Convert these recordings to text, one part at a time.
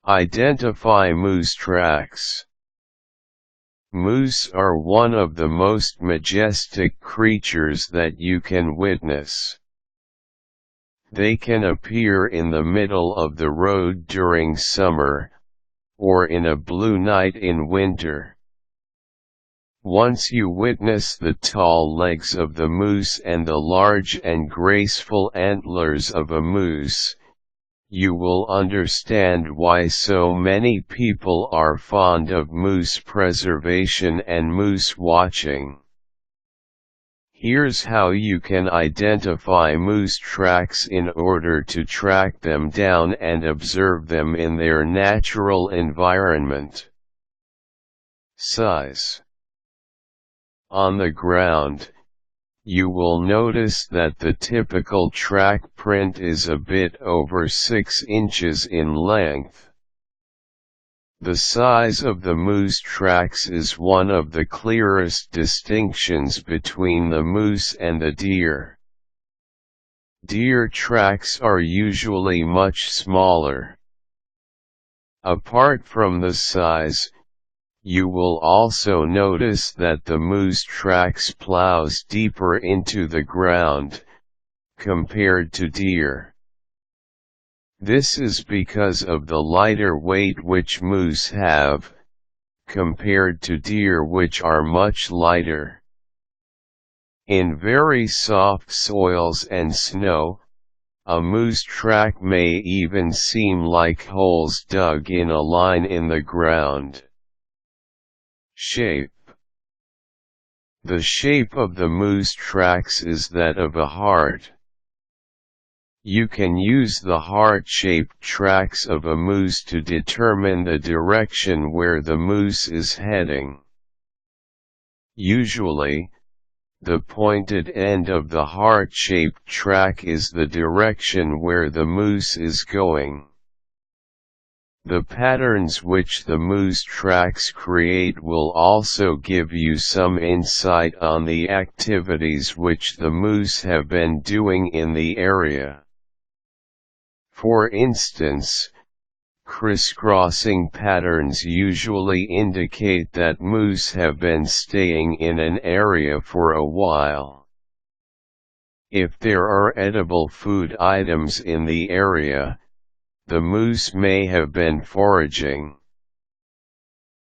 Identify moose tracks. Moose are one of the most majestic creatures that you can witness. They can appear in the middle of the road during summer, or in a blue night in winter. Once you witness the tall legs of the moose and the large and graceful antlers of a moose, you will understand why so many people are fond of moose preservation and moose watching. Here's how you can identify moose tracks in order to track them down and observe them in their natural environment. Size. On the ground, you will notice that the typical track print is a bit over 6 inches in length. The size of the moose tracks is one of the clearest distinctions between the moose and the deer. Deer tracks are usually much smaller. Apart from the size, you will also notice that the moose tracks plows deeper into the ground, compared to deer. This is because of the lighter weight which moose have, compared to deer which are much lighter. In very soft soils and snow, a moose track may even seem like holes dug in a line in the ground. Shape. The shape of the moose tracks is that of a heart. You can use the heart-shaped tracks of a moose to determine the direction where the moose is heading. Usually, the pointed end of the heart-shaped track is the direction where the moose is going. The patterns which the moose tracks create will also give you some insight on the activities which the moose have been doing in the area. For instance, crisscrossing patterns usually indicate that moose have been staying in an area for a while. If there are edible food items in the area, the moose may have been foraging.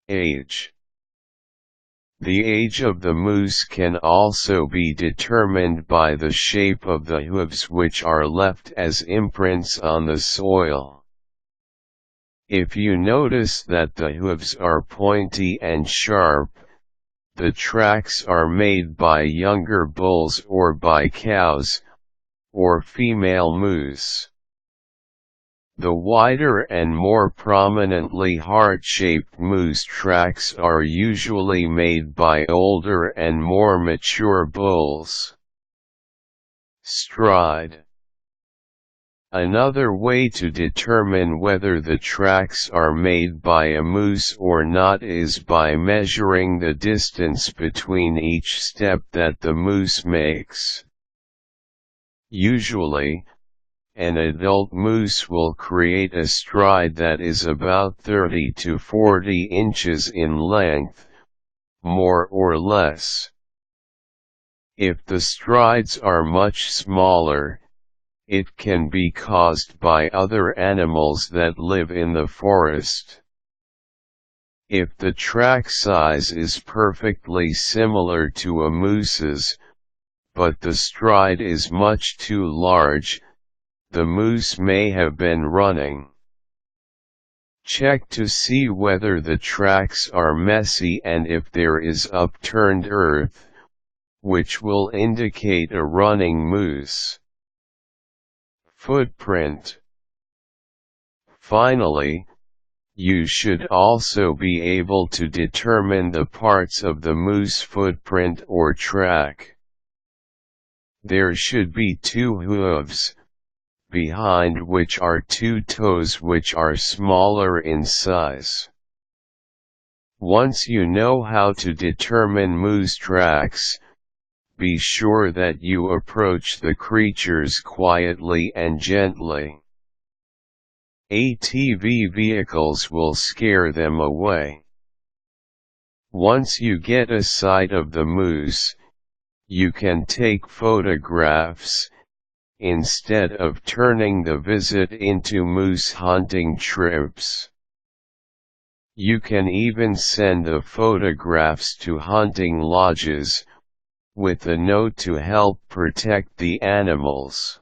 Age. The age of the moose can also be determined by the shape of the hooves which are left as imprints on the soil. If you notice that the hooves are pointy and sharp, the tracks are made by younger bulls or by cows, or female moose. The wider and more prominently heart-shaped moose tracks are usually made by older and more mature bulls. Stride. Another way to determine whether the tracks are made by a moose or not is by measuring the distance between each step that the moose makes. Usually, an adult moose will create a stride that is about 30 to 40 inches in length, more or less. If the strides are much smaller, it can be caused by other animals that live in the forest. If the track size is perfectly similar to a moose's, but the stride is much too large, the moose may have been running. Check to see whether the tracks are messy and if there is upturned earth, which will indicate a running moose. Footprint. Finally, you should also be able to determine the parts of the moose footprint or track. There should be 2 hooves, behind which are 2 toes which are smaller in size. Once you know how to determine moose tracks, be sure that you approach the creatures quietly and gently. ATV vehicles will scare them away. Once you get a sight of the moose, you can take photographs, instead of turning the visit into moose hunting trips. You can even send the photographs to hunting lodges, with a note to help protect the animals.